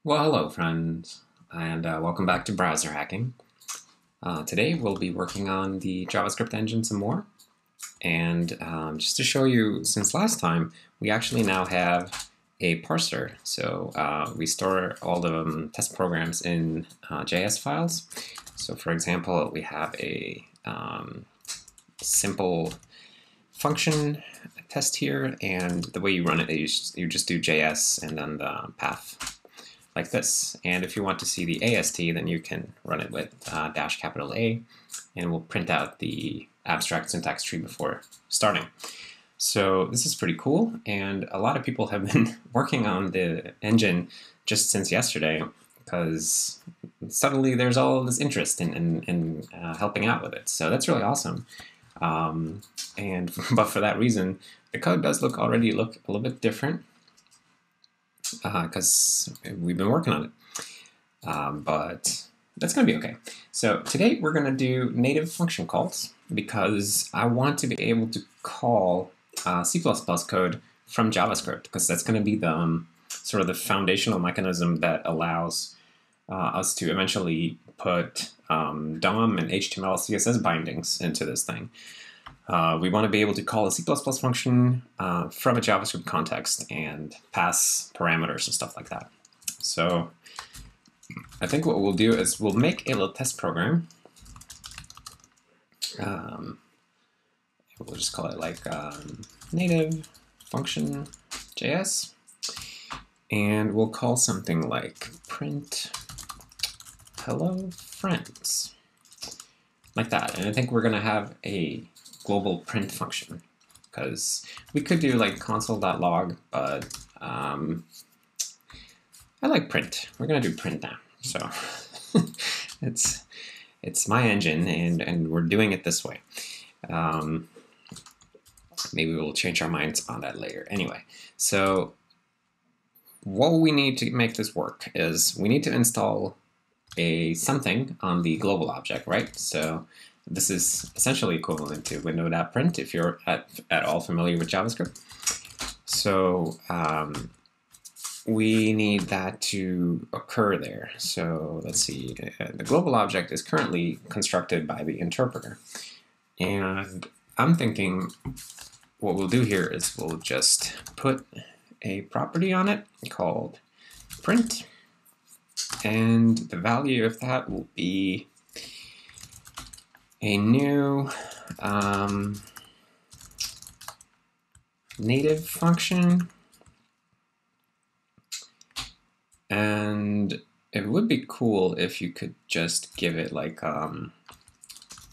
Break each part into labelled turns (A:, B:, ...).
A: Well, hello friends, and welcome back to Browser Hacking. Today we'll be working on the JavaScript engine some more, and just to show you, since last time, we actually now have a parser. So we store all the test programs in JS files. So for example, we have a simple function test here, and the way you run it is you just do JS and then the path like this. And if you want to see the AST, then you can run it with -A, and we'll print out the abstract syntax tree before starting. So this is pretty cool, and a lot of people have been working on the engine just since yesterday, because suddenly there's all this interest in helping out with it. So that's really awesome. But for that reason, the code does already look a little bit different, because we've been working on it, but that's going to be okay. So today we're going to do native function calls, because I want to be able to call C++ code from JavaScript, because that's going to be the sort of the foundational mechanism that allows us to eventually put DOM and HTML, CSS bindings into this thing. We want to be able to call a C++ function from a JavaScript context and pass parameters and stuff like that. So I think what we'll do is we'll make a little test program. We'll just call it like native function JS, and we'll call something like print hello friends, like that. And I think we're going to have a global print function, because we could do like console.log, but I like print. We're gonna do print now. So it's my engine, and we're doing it this way. Maybe we'll change our minds on that later. Anyway, so what we need to make this work is we need to install something on the global object, right? So this is essentially equivalent to window.print if you're at all familiar with JavaScript. So we need that to occur there. So let's see, the global object is currently constructed by the interpreter. And I'm thinking what we'll do here is we'll just put a property on it called print, and the value of that will be a new native function, and it would be cool if you could just give it like a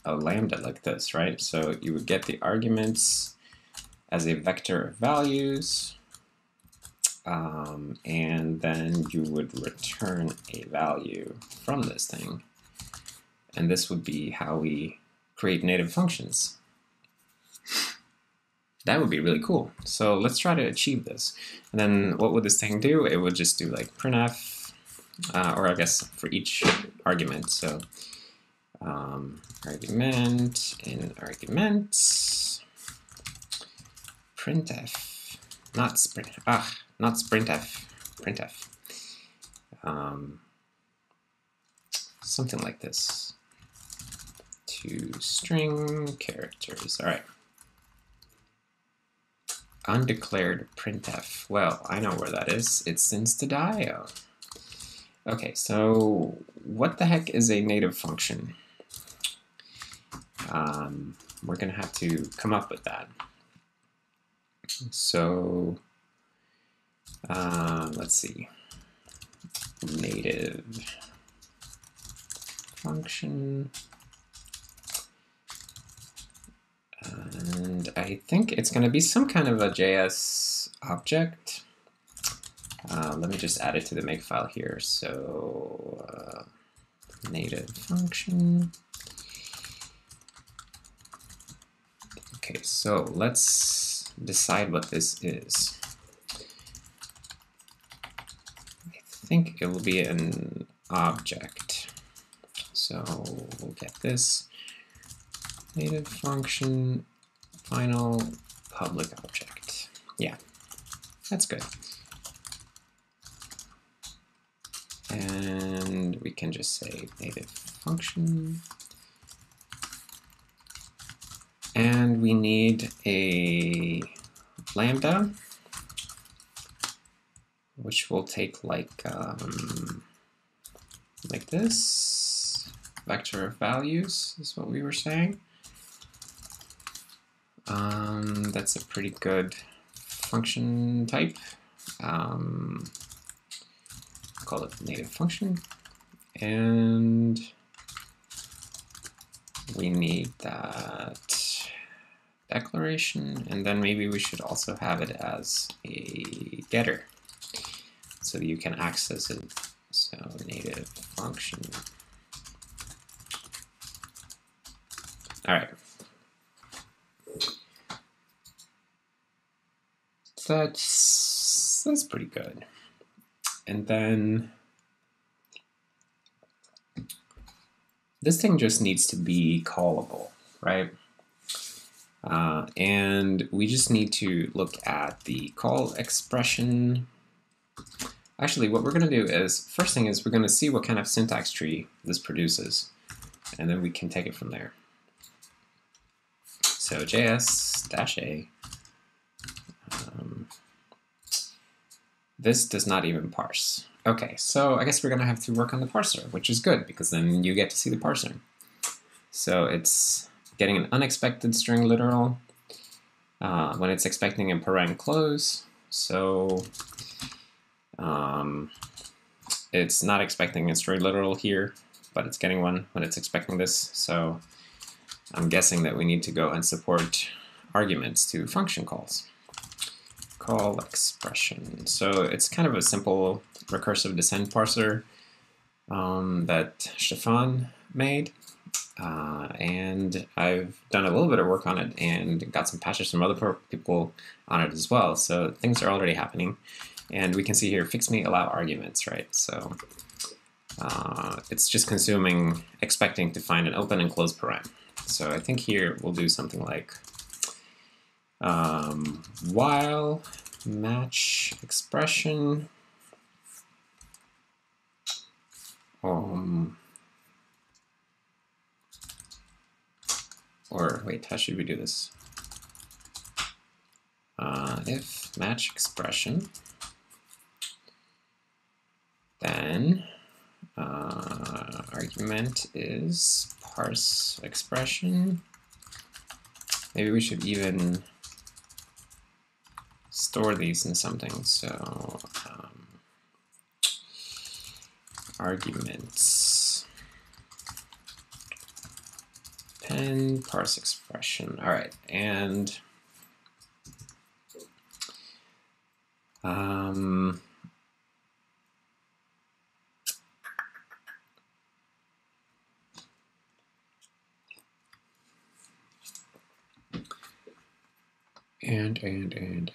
A: lambda like this, right? So you would get the arguments as a vector of values, and then you would return a value from this thing. And this would be how we create native functions. That would be really cool. So let's try to achieve this. And then what would this thing do? It would just do like printf, or I guess for each argument. So argument in arguments, printf, not sprintf, printf. Something like this. String characters. All right. Undeclared printf. Well, I know where that is. It's in Stadio. Okay, so what the heck is a native function? We're going to have to come up with that. So let's see. Native function. And I think it's going to be some kind of a JS object. Let me just add it to the makefile here. So native function. Okay, so let's decide what this is. I think it will be an object. So we'll get this. Native function, final public object. Yeah, that's good. can just say native function. And we need a lambda, which will take like this. Vector of values is what we were saying. That's a pretty good function type. Call it native function. And we need that declaration, and then maybe we should also have it as a getter so you can access it. So native function. All right. That's pretty good. And then this thing just needs to be callable, right? And we just need to look at the call expression. Actually, what we're going to do is, first thing is we're going to see what kind of syntax tree this produces, and then we can take it from there. So JS-A. This does not even parse. Okay, so I guess we're going to have to work on the parser, which is good, because then you get to see the parser. So it's getting an unexpected string literal when it's expecting a paren close. So it's not expecting a string literal here, but it's getting one when it's expecting this. So I'm guessing that we need to go and support arguments to function calls. Call expression. So it's kind of a simple recursive descent parser that Stefan made. And I've done a little bit of work on it and got some patches from other people on it as well. So things are already happening. And we can see here, fix me allow arguments, right? So it's just consuming, expecting to find an open and closed paren. So I think here we'll do something like while match expression or wait, how should we do this? If match expression, then argument is parse expression. Maybe we should even store these in something. So arguments pen parse expression. All right, and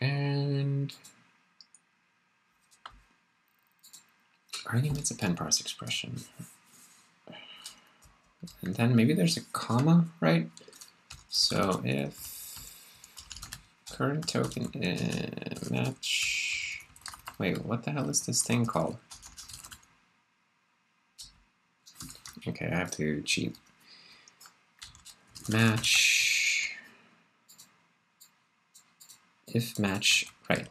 A: and arguments append parse expression. And then maybe there's a comma, right? So if current token match, wait, what the hell is this thing called? Okay, I have to cheat. Match, if match, right.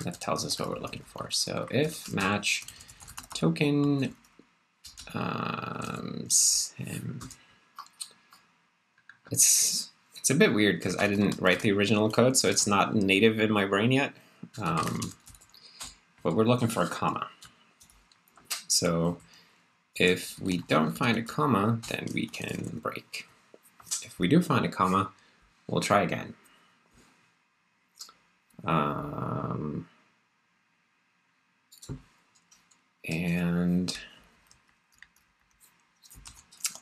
A: That tells us what we're looking for. So if match token it's a bit weird because I didn't write the original code, so it's not native in my brain yet. But we're looking for a comma. So if we don't find a comma, then we can break. If we do find a comma, we'll try again. And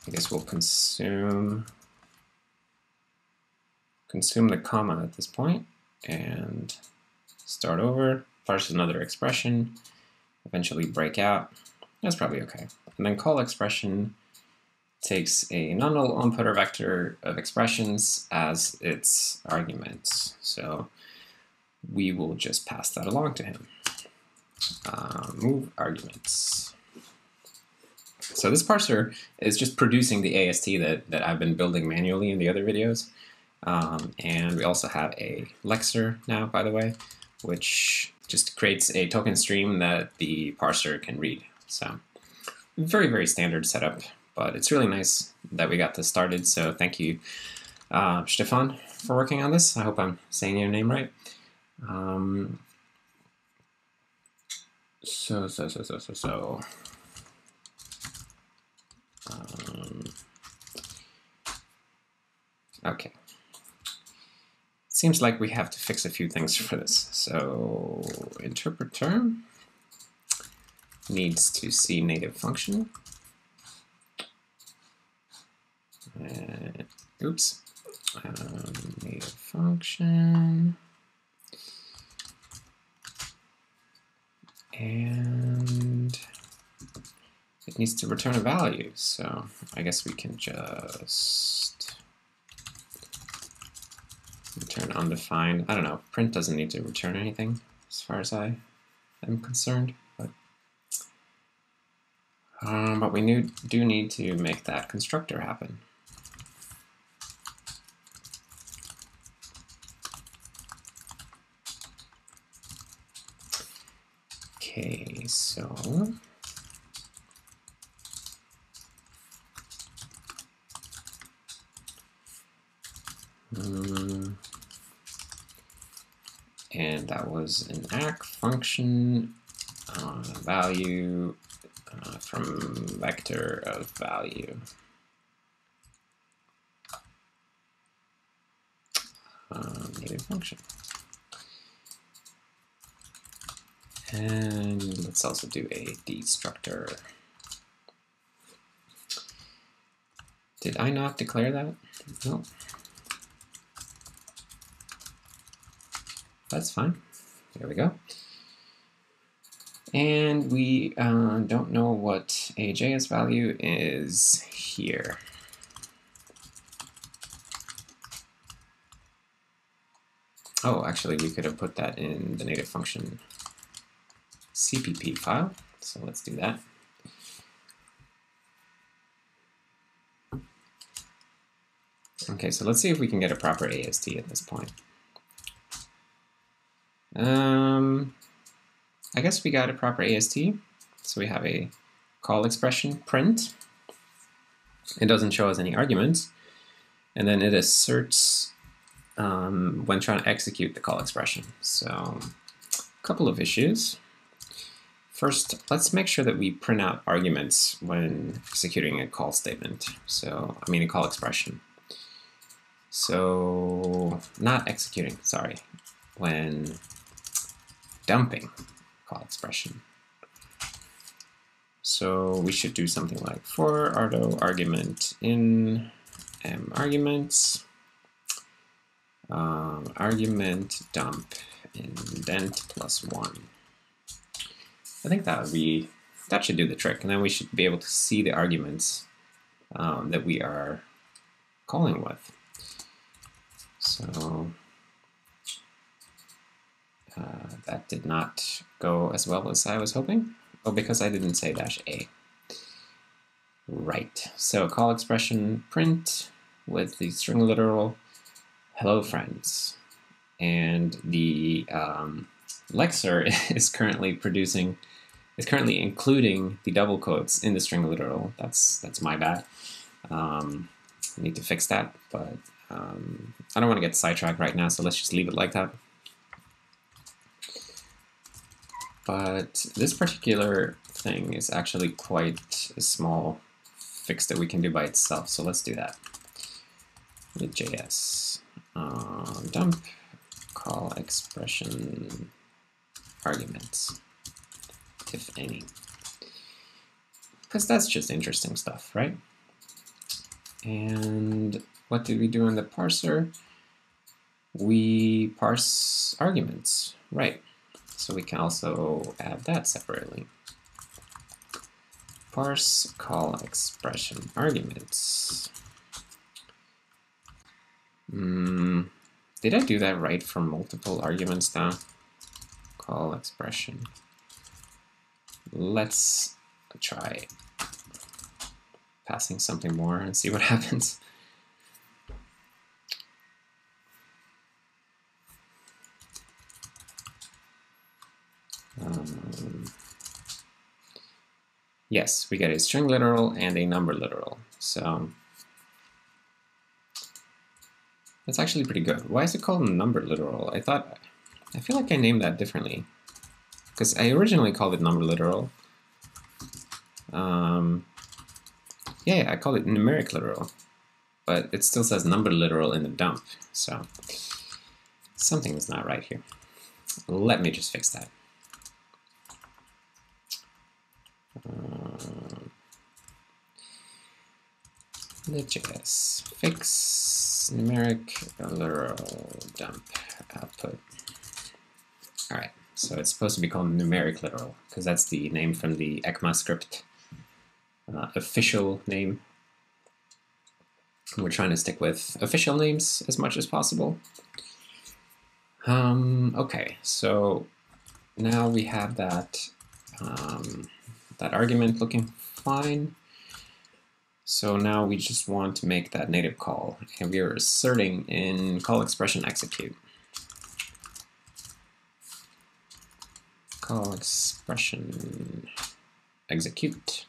A: I guess we'll consume the comma at this point and start over, parse another expression, eventually break out. That's probably okay. And then call expression takes a non-null onputter vector of expressions as its arguments. So we will just pass that along to him. Move arguments. So this parser is just producing the AST that I've been building manually in the other videos. And we also have a lexer now, by the way, which just creates a token stream that the parser can read. So very, very standard setup, but it's really nice that we got this started. So thank you, Stefan, for working on this. I hope I'm saying your name right. Okay. Seems like we have to fix a few things for this. So interpreter needs to see native function. Oops. Native function. And it needs to return a value. So I guess we can just return undefined. I don't know. Print doesn't need to return anything as far as I am concerned. But we do need to make that constructor happen. Okay, so and that was an ACK function value from vector of value. Native function. And let's also do a destructor. Did I not declare that? No. That's fine. There we go. And we don't know what a JS value is here. Oh, actually, we could have put that in the native function CPP file. So let's do that. Okay, so let's see if we can get a proper AST at this point. I guess we got a proper AST. So we have a call expression print. It doesn't show us any arguments. And then it asserts when trying to execute the call expression. So a couple of issues. First, let's make sure that we print out arguments when executing a call statement. So, I mean a call expression. So, not executing, sorry, when dumping call expression. So we should do something like for ardo argument in arguments argument dump indent +1. I think that should do the trick, and then we should be able to see the arguments that we are calling with. So that did not go as well as I was hoping. Oh, because I didn't say -a. Right. So call expression print with the string literal hello friends, and the lexer is currently including the double quotes in the string literal. That's my bad. I need to fix that, but I don't want to get sidetracked right now, so let's just leave it like that. But this particular thing is actually quite a small fix that we can do by itself, so let's do that with JS. Dump call expression arguments, if any. Because that's just interesting stuff, right? And what did we do in the parser? We parse arguments, right? So we can also add that separately. Parse call expression arguments. Did I do that right for multiple arguments now? Call expression. Let's try passing something more and see what happens. Yes, we get a string literal and a number literal. So that's actually pretty good. Why is it called number literal? I feel like I named that differently, because I originally called it number literal. Yeah, I called it numeric literal, but it still says number literal in the dump. So something is not right here. Let me just fix that. Lit.js fix numeric literal dump output. All right, so it's supposed to be called numeric literal because that's the name from the ECMAScript official name. We're trying to stick with official names as much as possible. Okay, so now we have that that argument looking fine. So now we just want to make that native call, and we are asserting in call expression execute. Call expression execute.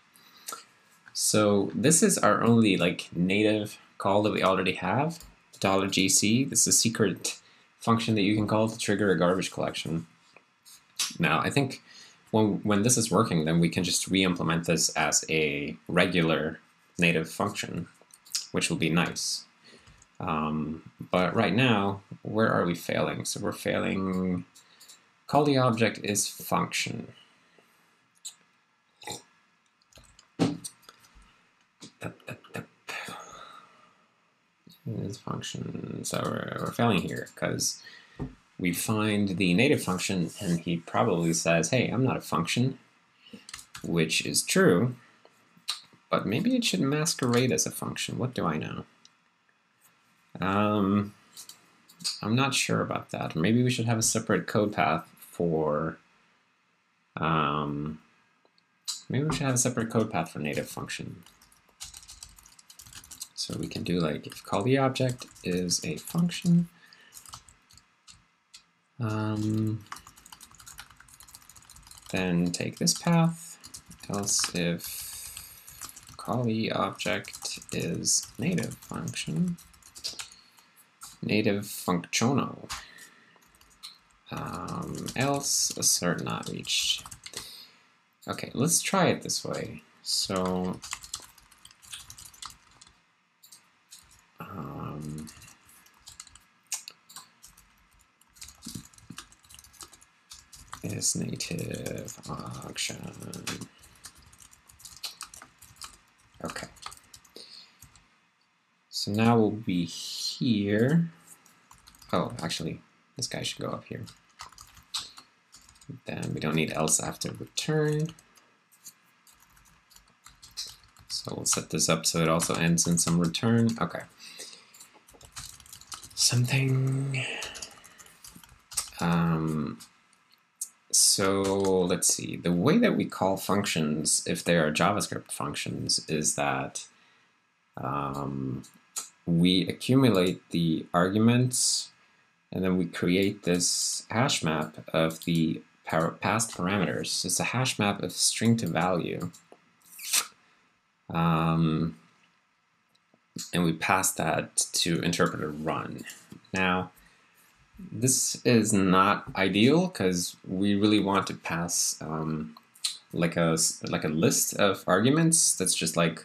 A: So this is our only like native call that we already have. $GC. This is a secret function that you can call to trigger a garbage collection. Now I think when this is working, then we can just re-implement this as a regular native function, which will be nice. But right now, where are we failing? So we're failing. Call the object is function. Is function. So we're failing here because we find the native function and he probably says, hey, I'm not a function, which is true, but maybe it should masquerade as a function. What do I know? I'm not sure about that. Maybe we should have a separate code path for maybe we should have a separate code path for native function. So we can do like if call the object is a function, then take this path, else if call the object is native function, native functional, else assert not reached. Okay, let's try it this way. So is native function. Okay. So now we'll be here. Oh, actually, this guy should go up here. Then we don't need else after return. So we'll set this up so it also ends in some return. Okay. Something. So let's see. The way that we call functions, if they are JavaScript functions, is that we accumulate the arguments and then we create this hash map of the past parameters. It's a hash map of string to value. And we pass that to interpreter run. Now, this is not ideal because we really want to pass like a list of arguments that's just like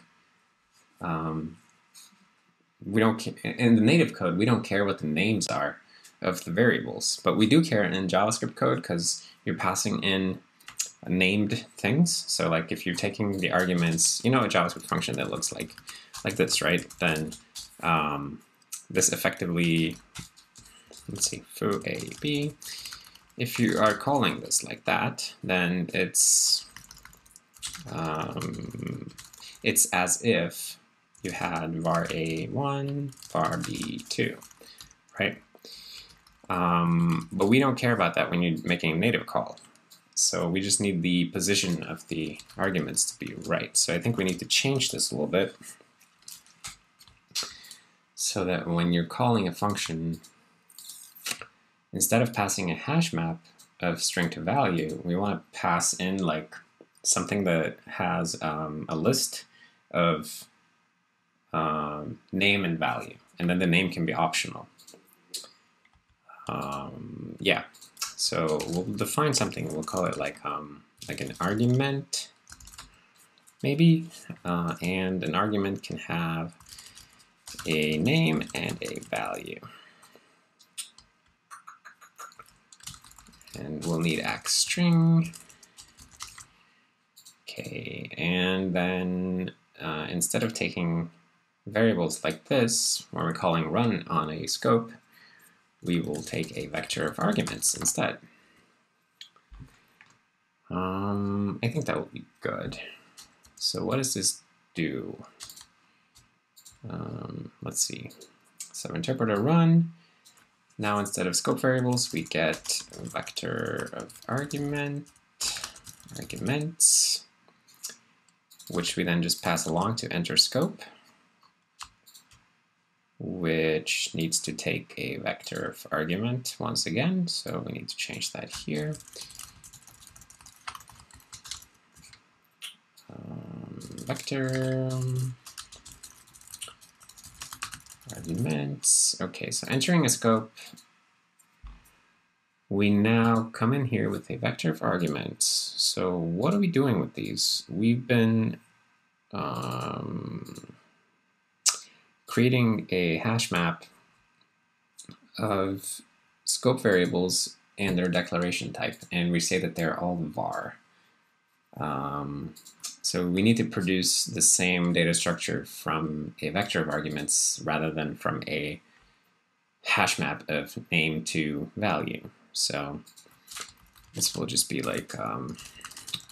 A: we don't in the native code we don't care what the names are of the variables, but we do care in JavaScript code because you're passing in named things. So like if you're taking the arguments, you know, a JavaScript function that looks like this, right? Then this effectively, let's see, foo a b. If you are calling this like that, then it's as if you had var a1, var b2, right? But we don't care about that when you're making a native call. So we just need the position of the arguments to be right. So I think we need to change this a little bit so that when you're calling a function, instead of passing a hash map of string to value, we want to pass in like something that has a list of name and value, and then the name can be optional. Yeah, so we'll define something. We'll call it like an argument, maybe, and an argument can have a name and a value. And we'll need xstring. Okay, and then instead of taking variables like this, when we're calling run on a scope, we will take a vector of arguments instead. I think that will be good. So what does this do? Let's see. So interpreter run. Now instead of scope variables, we get a vector of arguments, which we then just pass along to enter scope, which needs to take a vector of argument once again. So we need to change that here. Vector arguments. Okay, so entering a scope, we now come in here with a vector of arguments. So what are we doing with these? We've been creating a hash map of scope variables and their declaration type, and we say that they're all var. So we need to produce the same data structure from a vector of arguments rather than from a hash map of name to value. So this will just be like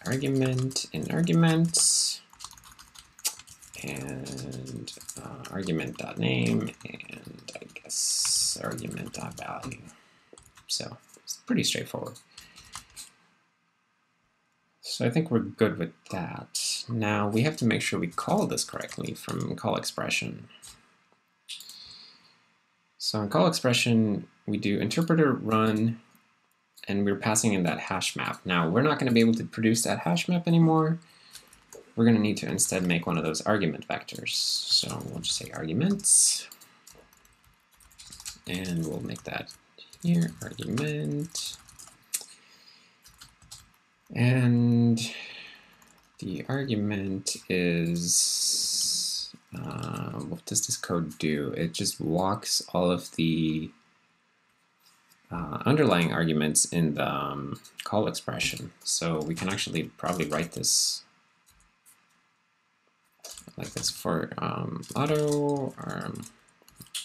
A: argument in arguments and argument.name and I guess argument.value. So it's pretty straightforward. So I think we're good with that. Now we have to make sure we call this correctly from call expression. So in call expression, we do interpreter run, and we're passing in that hash map. Now we're not going to be able to produce that hash map anymore. We're going to need to instead make one of those argument vectors. So we'll just say arguments, and we'll make that here, argument. And the argument is, what does this code do? It just walks all of the underlying arguments in the call expression. So we can actually probably write this like this for auto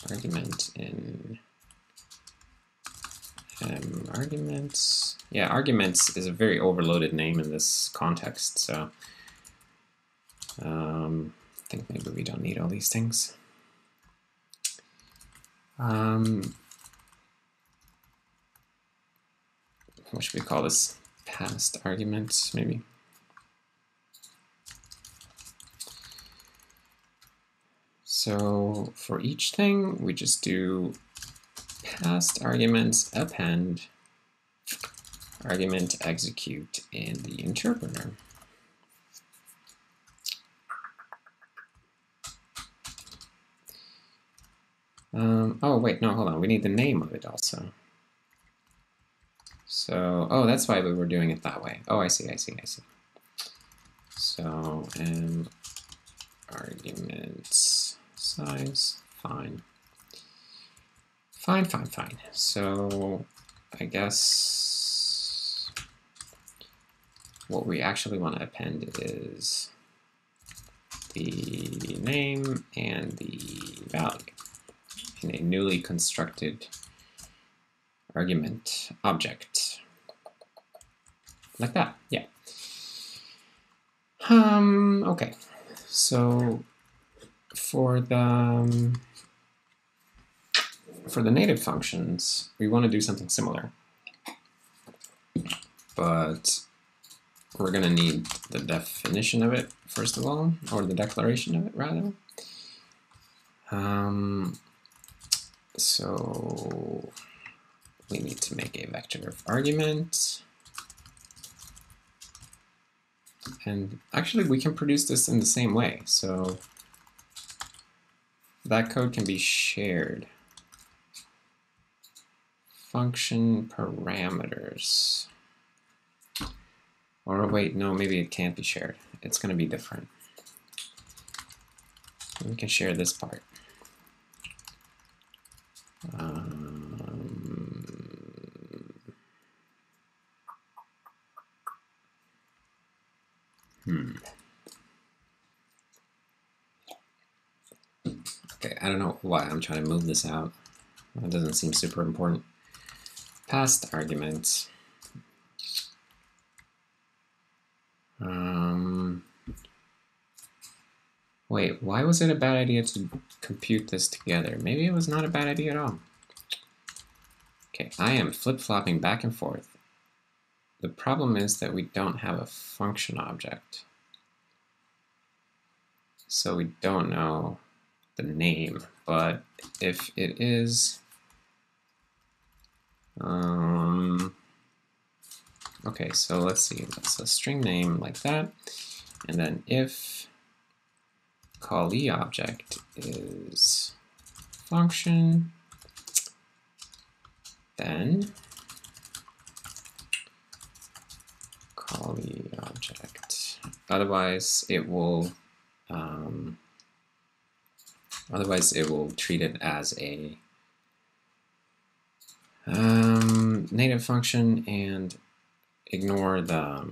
A: argument in arguments. Yeah, arguments is a very overloaded name in this context, so I think maybe we don't need all these things. What should we call this? Past arguments, maybe. So for each thing, we just do past arguments append argument execute in the interpreter. Oh wait, no, hold on. We need the name of it also. So, oh, that's why we were doing it that way. Oh, I see. So, arguments size, fine. Fine. So I guess what we actually want to append is the name and the value in a newly constructed argument object. Like that, yeah. Okay, so for the native functions, we want to do something similar, but we're going to need the definition of it, first of all, or the declaration of it, rather. So we need to make a vector of argument. And actually, we can produce this in the same way. So that code can be shared. Function parameters. Or wait, no, maybe it can't be shared. It's going to be different. We can share this part. Okay, I don't know why I'm trying to move this out. That doesn't seem super important. Passed arguments. Wait, why was it a bad idea to compute this together? Maybe it was not a bad idea at all. Okay, I am flip-flopping back and forth. The problem is that we don't have a function object. So we don't know the name, but if it is, okay, so let's see, that's a string name like that, and then if callee object is function, then callee object, otherwise it will treat it as a native function and ignore the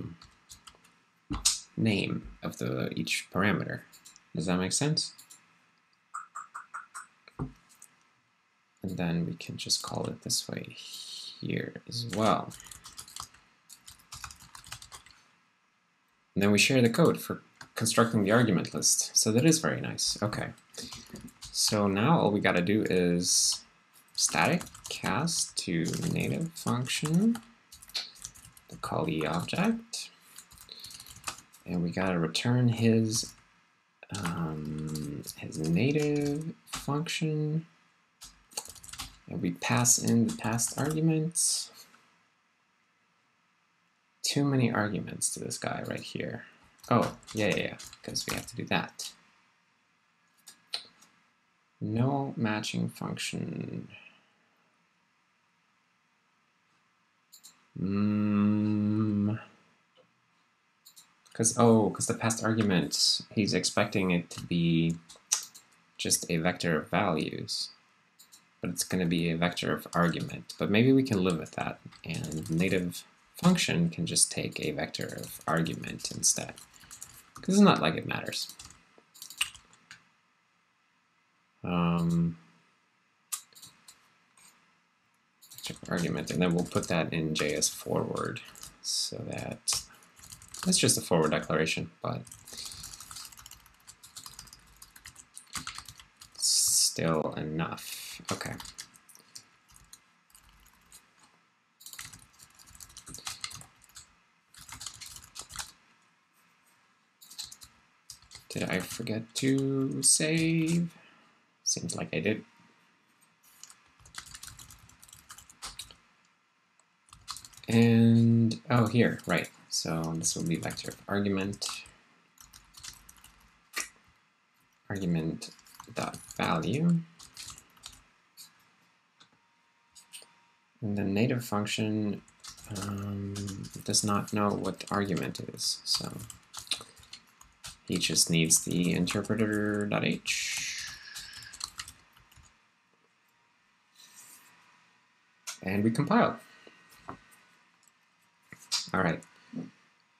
A: name of each parameter. Does that make sense? And then we can just call it this way here as well. And then we share the code for constructing the argument list. So that is very nice. Okay. So now all we got to do is static cast to native function, the callee object, and we got to return his native function, and we pass in the passed arguments. Too many arguments to this guy right here. Oh, yeah, because we have to do that. No matching function. Because the passed argument, he's expecting it to be just a vector of values, but it's going to be a vector of argument. But maybe we can live with that, and native function can just take a vector of argument instead, because it's not like it matters. Vector of argument, and then we'll put that in JS forward, so that it's just a forward declaration, but still enough. Okay. Did I forget to save? Seems like I did. And, oh, here, right. So this will be vector of argument. Argument dot value. And the native function does not know what argument is, so he just needs the interpreter.h. And we compile. All right.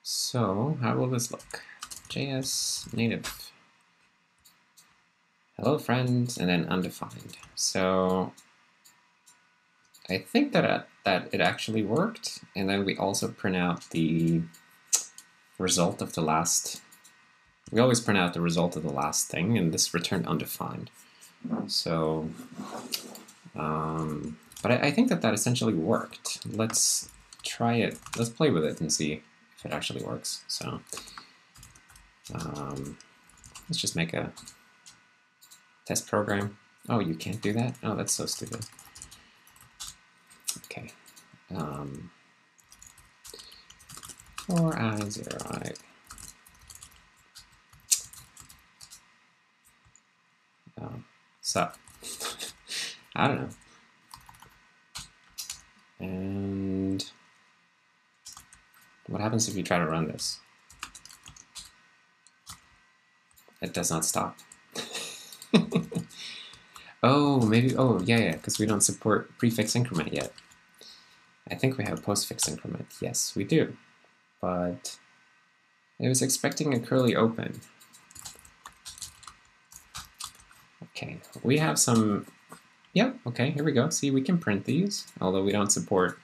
A: So how will this look? JS native. Hello friend, and then undefined. So I think that it actually worked, and then we also print out the result of the last. We always print out the result of the last thing, and this returned undefined. So, but I think that essentially worked. Let's try it. Let's play with it and see if it actually works. So let's just make a test program. Oh, you can't do that? Oh, that's so stupid. Okay. 4i, 0i. Sup? I don't know. And what happens if you try to run this? It does not stop. Oh, maybe, oh, yeah, because we don't support prefix increment yet. I think we have postfix increment. Yes, we do. But it was expecting a curly open. Okay, we have some, yep, okay, here we go. See, we can print these, although we don't support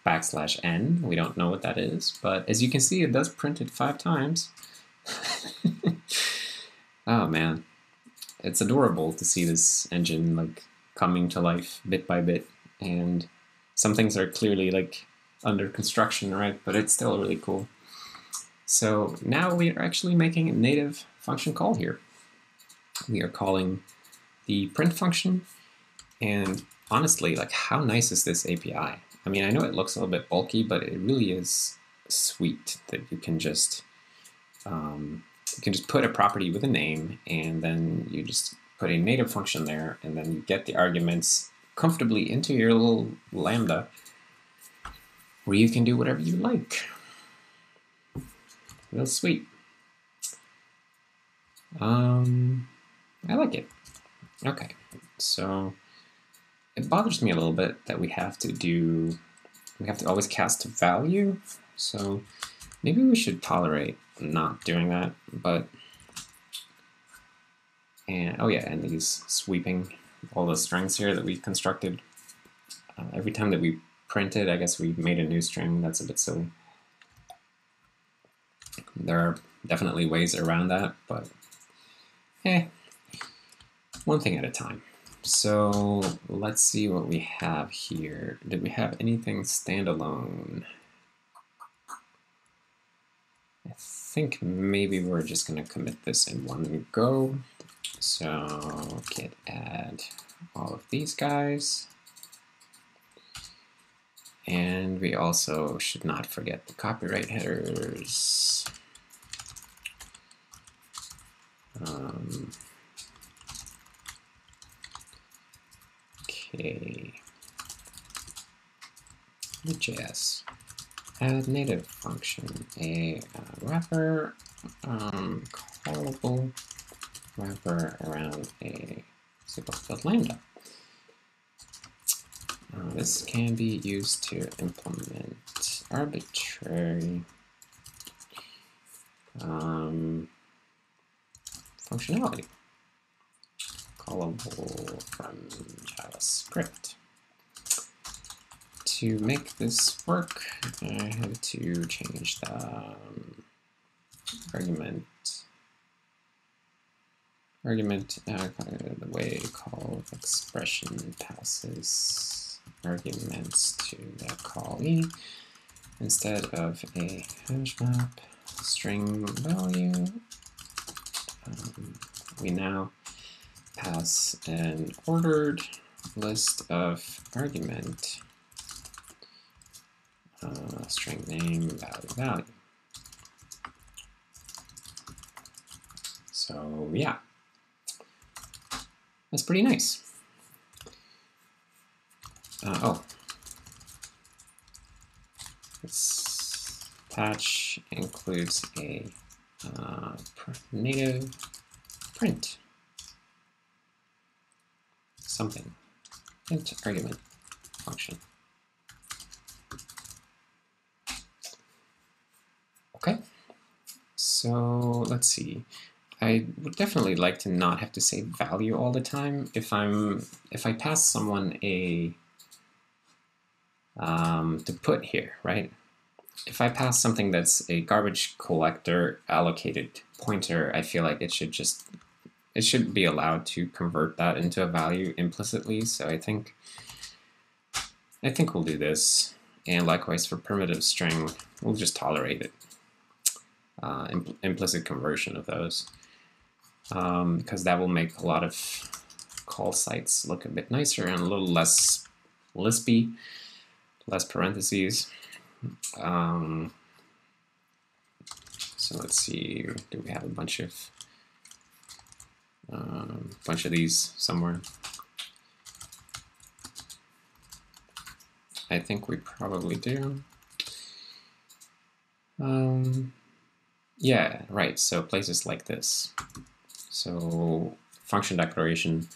A: \n. We don't know what that is, but as you can see, it does print it 5 times. Oh man, it's adorable to see this engine like coming to life bit by bit, and some things are clearly like under construction, right? But it's still really cool. So now we are actually making a native function call here. We are calling the print function, and honestly, like, how nice is this API? I mean, I know it looks a little bit bulky, but it really is sweet that you can just put a property with a name, and then you just put a native function there, and then you get the arguments comfortably into your little lambda, where you can do whatever you like. Real sweet. I like it. Okay, so it bothers me a little bit that we have to always cast a value, so maybe we should tolerate not doing that, but, and oh yeah, and these sweeping all the strings here that we constructed. Every time that we printed, I guess we made a new string. That's a bit silly. There are definitely ways around that, but one thing at a time. So let's see what we have here. Did we have anything standalone? I think maybe we're just going to commit this in one go. So git add all of these guys. And we also should not forget the copyright headers. Okay. JS. Add native function, a wrapper, callable wrapper around a C++ lambda. This can be used to implement arbitrary functionality callable from JavaScript. To make this work, I have to change the the way call expression passes arguments to the callee instead of a hash map string value. We now pass an ordered list of argument, string name, value. So yeah, that's pretty nice. This patch includes a native print something, print argument function. Okay, so let's see. I would definitely like to not have to say value all the time. If I pass someone a to put here, right? If I pass something that's a garbage collector allocated pointer, I feel like it should be allowed to convert that into a value implicitly. So I think we'll do this. And likewise for primitive string, we'll just tolerate it. implicit conversion of those, because that will make a lot of call sites look a bit nicer and a little less lispy, less parentheses. So let's see, do we have a bunch of these somewhere? I think we probably do. Yeah, right, so places like this. So function declaration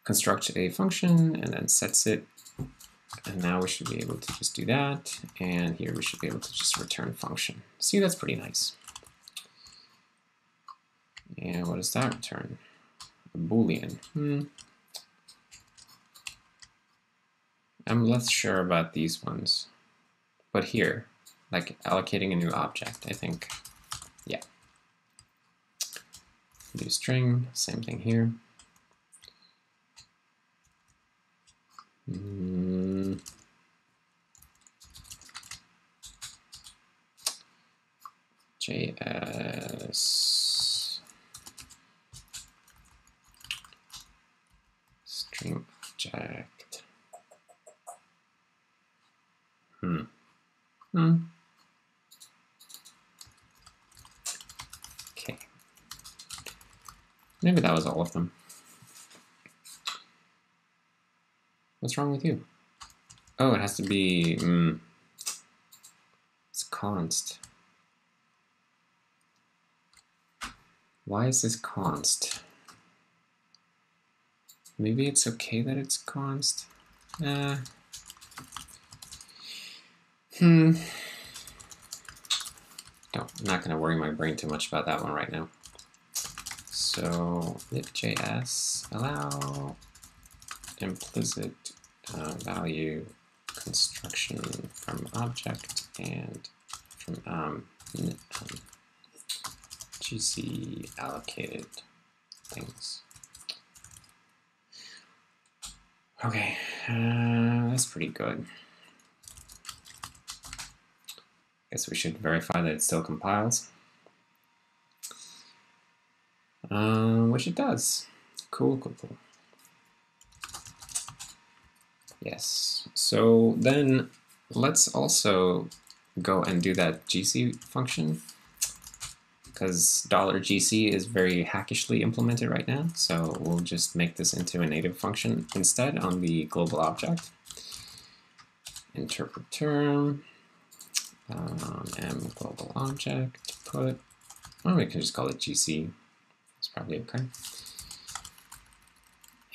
A: constructs a function and then sets it. And now we should be able to just do that. And here we should be able to just return function. See, that's pretty nice. And what does that return? A Boolean. I'm less sure about these ones. But here, like allocating a new object, I think, yeah. New string, same thing here. JS string object. Okay. Maybe that was all of them. What's wrong with you? Oh, it has to be, it's const. Why is this const? Maybe it's okay that it's const. No, I'm not going to worry my brain too much about that one right now. So lib.js allow implicit value construction from object and from GC allocated things. Okay, that's pretty good. Guess we should verify that it still compiles. Which it does. Cool. Yes, so then let's also go and do that GC function, because $GC is very hackishly implemented right now, so we'll just make this into a native function instead on the global object. Interpret term, m global object, put, or we can just call it GC, it's probably okay.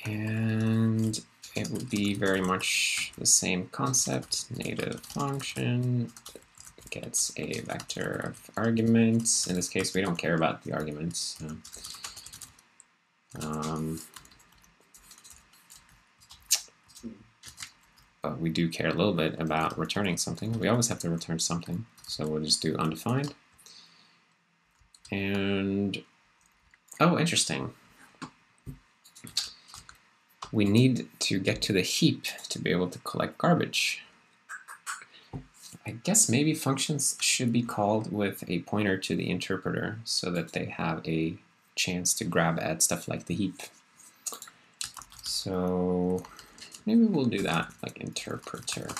A: And it would be very much the same concept. Native function gets a vector of arguments. In this case, we don't care about the arguments. But we do care a little bit about returning something. We always have to return something. So we'll just do undefined. And, oh, interesting. We need to get to the heap to be able to collect garbage. I guess maybe functions should be called with a pointer to the interpreter so that they have a chance to grab at stuff like the heap. So maybe we'll do that, like interpreter.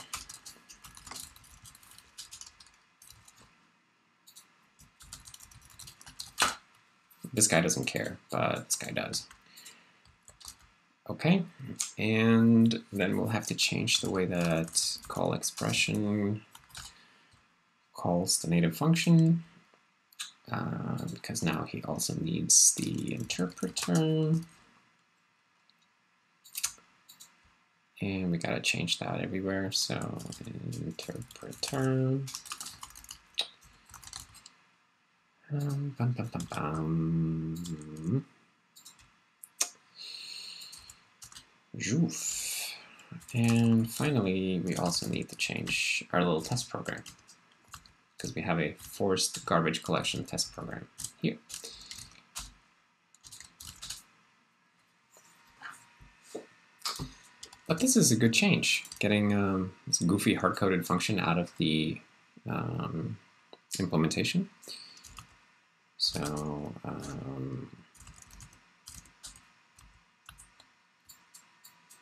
A: This guy doesn't care, but this guy does. Okay, and then we'll have to change the way that call expression calls the native function, because now he also needs the interpreter. And we gotta change that everywhere, so interpreter. Joof. And finally, we also need to change our little test program, because we have a forced garbage collection test program here. But this is a good change, getting this goofy hard-coded function out of the implementation. So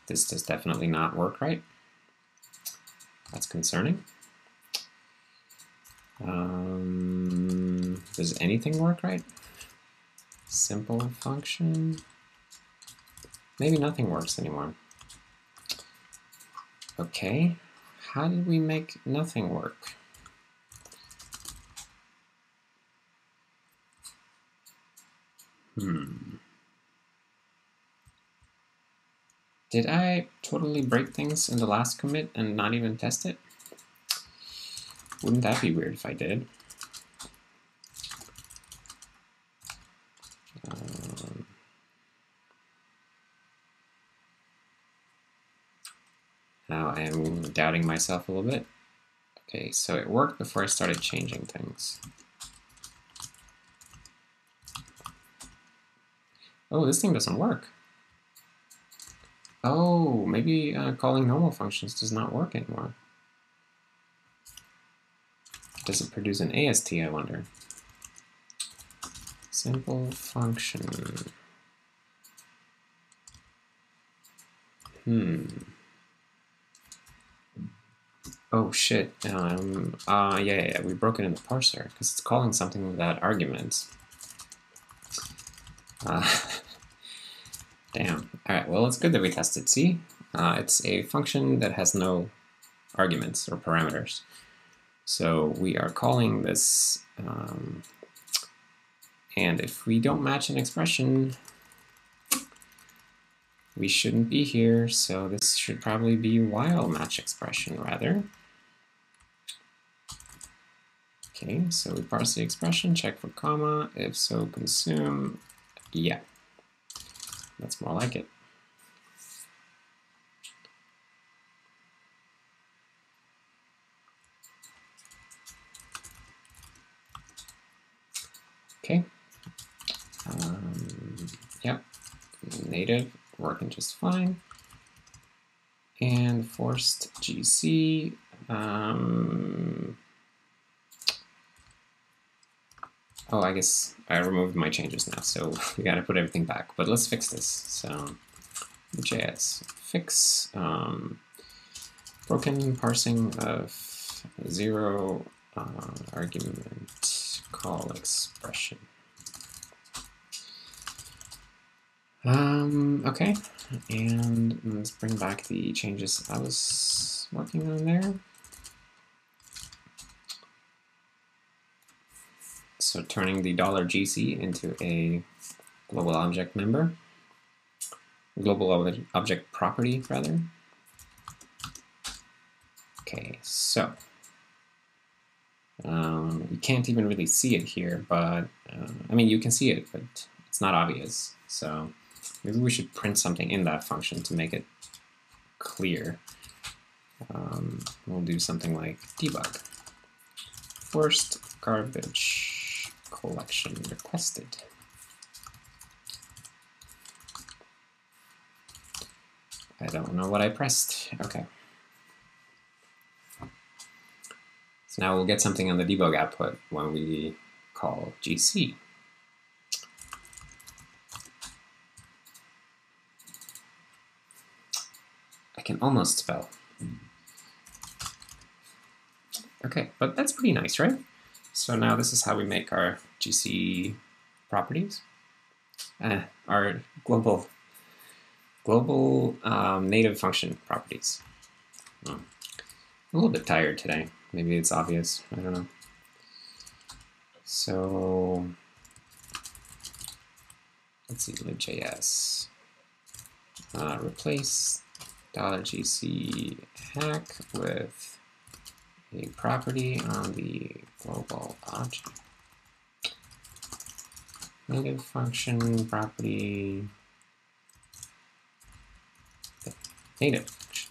A: this does definitely not work right. That's concerning. Does anything work right? Simple function. Maybe nothing works anymore. Okay, how did we make nothing work? Did I totally break things in the last commit and not even test it? Wouldn't that be weird if I did? Now I am doubting myself a little bit. Okay, so it worked before I started changing things. Oh, this thing doesn't work. Oh, maybe calling normal functions does not work anymore. Does it produce an AST, I wonder? Simple function. Oh shit. Yeah, we broke it in the parser because it's calling something without arguments. Damn. Alright, well, it's good that we tested. See? It's a function that has no arguments or parameters. So we are calling this, and if we don't match an expression, we shouldn't be here, so this should probably be while match expression rather. Okay, so we parse the expression, check for comma, if so consume, yeah. That's more like it. Okay. Yep, native working just fine. And forced GC. Oh, I guess I removed my changes now, so we gotta put everything back. But let's fix this. So, JS fix broken parsing of 0 argument call expression. Okay, and let's bring back the changes I was working on there. So turning the $GC into a global object member, global object property rather. Okay, so you can't even really see it here, but I mean you can see it, but it's not obvious. So maybe we should print something in that function to make it clear. We'll do something like debug. First garbage collection requested. I don't know what I pressed. Okay. So now we'll get something on the debug output when we call GC. I can almost spell. Okay, but that's pretty nice, right? So now this is how we make our GC properties. Our global native function properties. I'm a little bit tired today. Maybe it's obvious. I don't know. So let's see, libjs. Replace $GC hack with a property on the global object. Native function property. Native function.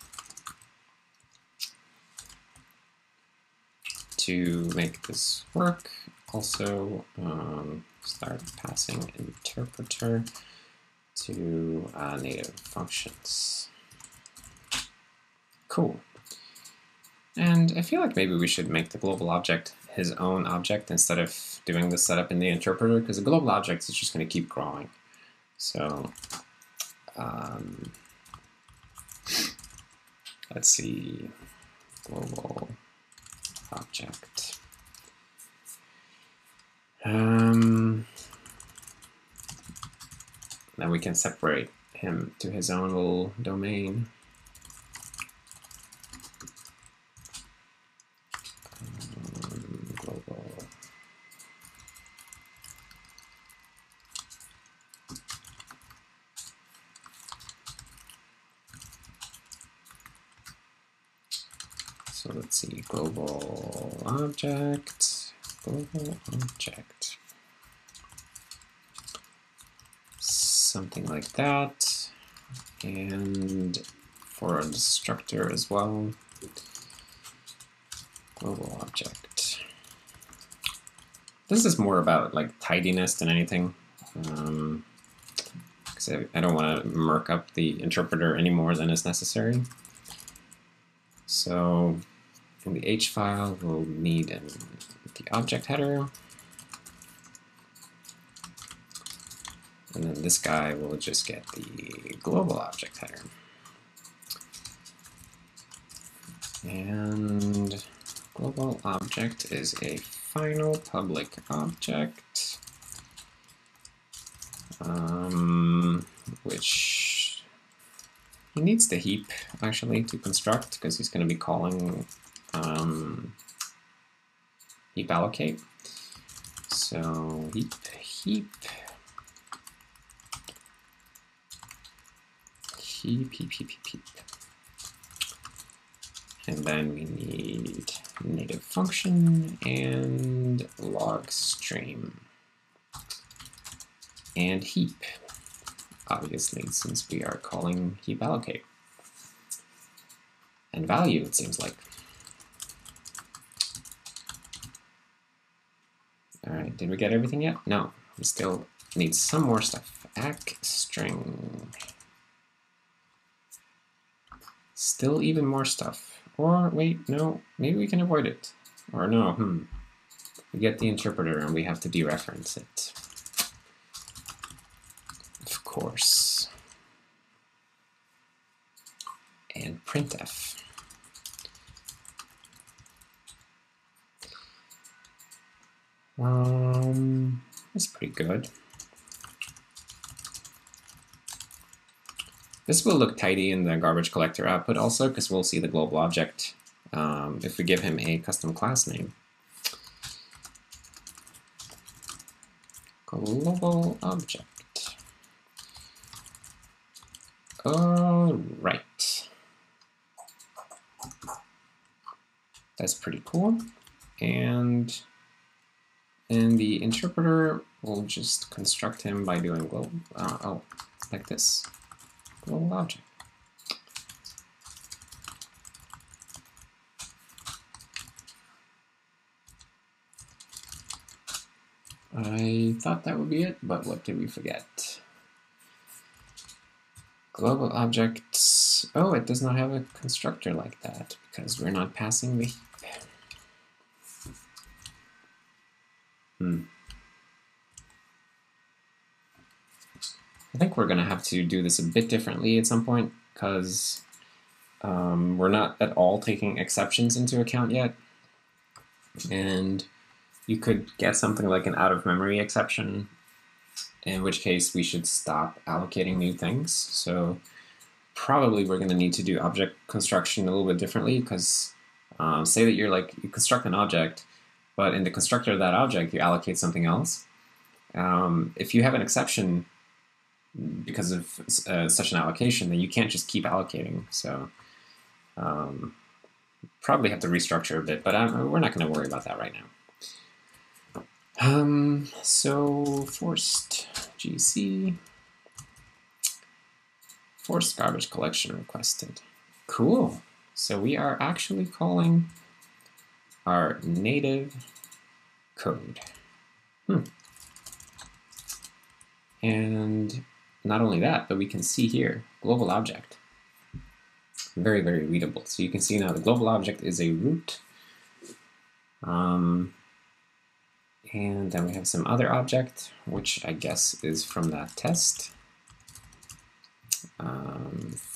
A: To make this work, also start passing interpreter to native functions. Cool. And I feel like maybe we should make the global object his own object instead of doing the setup in the interpreter, because the global object is just going to keep growing. So let's see, global object. Then we can separate him to his own little domain. Global. So let's see, global object, something like that, and for a destructor as well, global object. This is more about like tidiness than anything, because I don't want to murk up the interpreter any more than is necessary. So in the H file, we'll need the object header. And then this guy will just get the global object header. And global object is a final public object, which he needs the heap actually to construct, because he's going to be calling heap allocate. So heap. And then we need native function and log stream and heap, obviously, since we are calling heap allocate. And value, it seems like. All right, did we get everything yet? No, we still need some more stuff. Ack string. Still even more stuff. Or wait, no, maybe we can avoid it. Or no, we get the interpreter and we have to dereference it. Of course. And printf. That's pretty good. This will look tidy in the garbage collector output also, because we'll see the global object if we give him a custom class name. Global object. All right. That's pretty cool. And in the interpreter, we'll just construct him by doing global, like this. Global object. I thought that would be it, but what did we forget? Global objects. Oh, it does not have a constructor like that because we're not passing the heap. I think we're going to have to do this a bit differently at some point, because we're not at all taking exceptions into account yet. And you could get something like an out-of-memory exception, in which case we should stop allocating new things. So probably we're going to need to do object construction a little bit differently, because say that you construct an object, but in the constructor of that object you allocate something else. If you have an exception because of such an allocation, then you can't just keep allocating. So probably have to restructure a bit, but we're not going to worry about that right now. So forced GC, forced garbage collection requested. Cool. So we are actually calling our native code. And not only that, but we can see here, global object. Very, very readable. So you can see now the global object is a root. And then we have some other object, which I guess is from that test.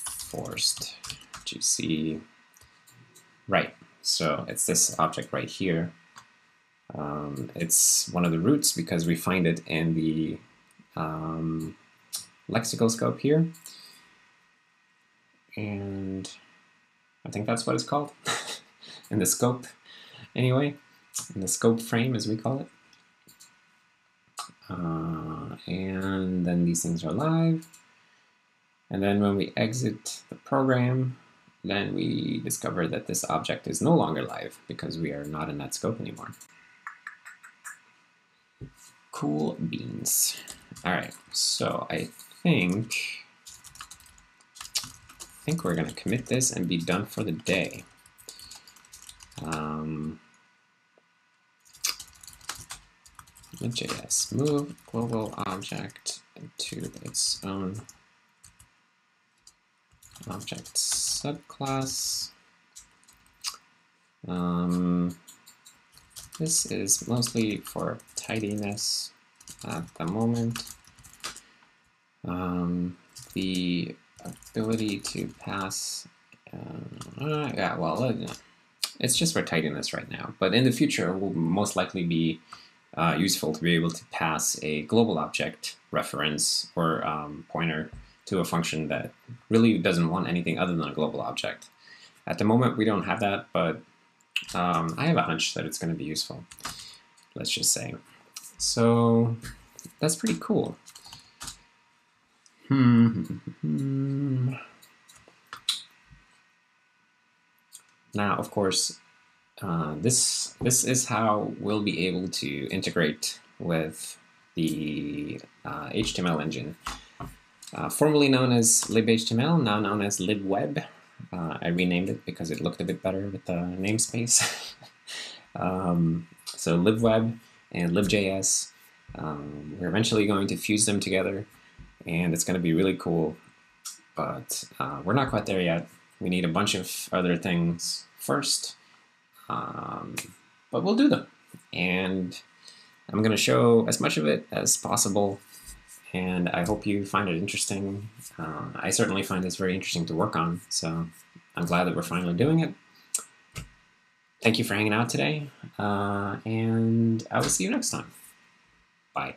A: Forced GC. Right, so it's this object right here. It's one of the roots because we find it in the lexical scope here. And I think that's what it's called in the scope anyway, in the scope frame as we call it. And then these things are live. And then when we exit the program, then we discover that this object is no longer live because we are not in that scope anymore. Cool beans. All right, so I think we're gonna commit this and be done for the day. JS move global object into its own object subclass. This is mostly for tidiness at the moment. The ability to pass, yeah, well, it's just for tidiness right now, but in the future it will most likely be useful to be able to pass a global object reference or pointer to a function that really doesn't want anything other than a global object. At the moment we don't have that, but I have a hunch that it's going to be useful, let's just say. So that's pretty cool. Now, of course, this is how we'll be able to integrate with the HTML engine, formerly known as libhtml, now known as libweb. I renamed it because it looked a bit better with the namespace. So libweb and libjs, we're eventually going to fuse them together, and it's going to be really cool, but we're not quite there yet. We need a bunch of other things first, but we'll do them, and I'm going to show as much of it as possible, and I hope you find it interesting. I certainly find this very interesting to work on, so I'm glad that we're finally doing it. Thank you for hanging out today, and I will see you next time. Bye.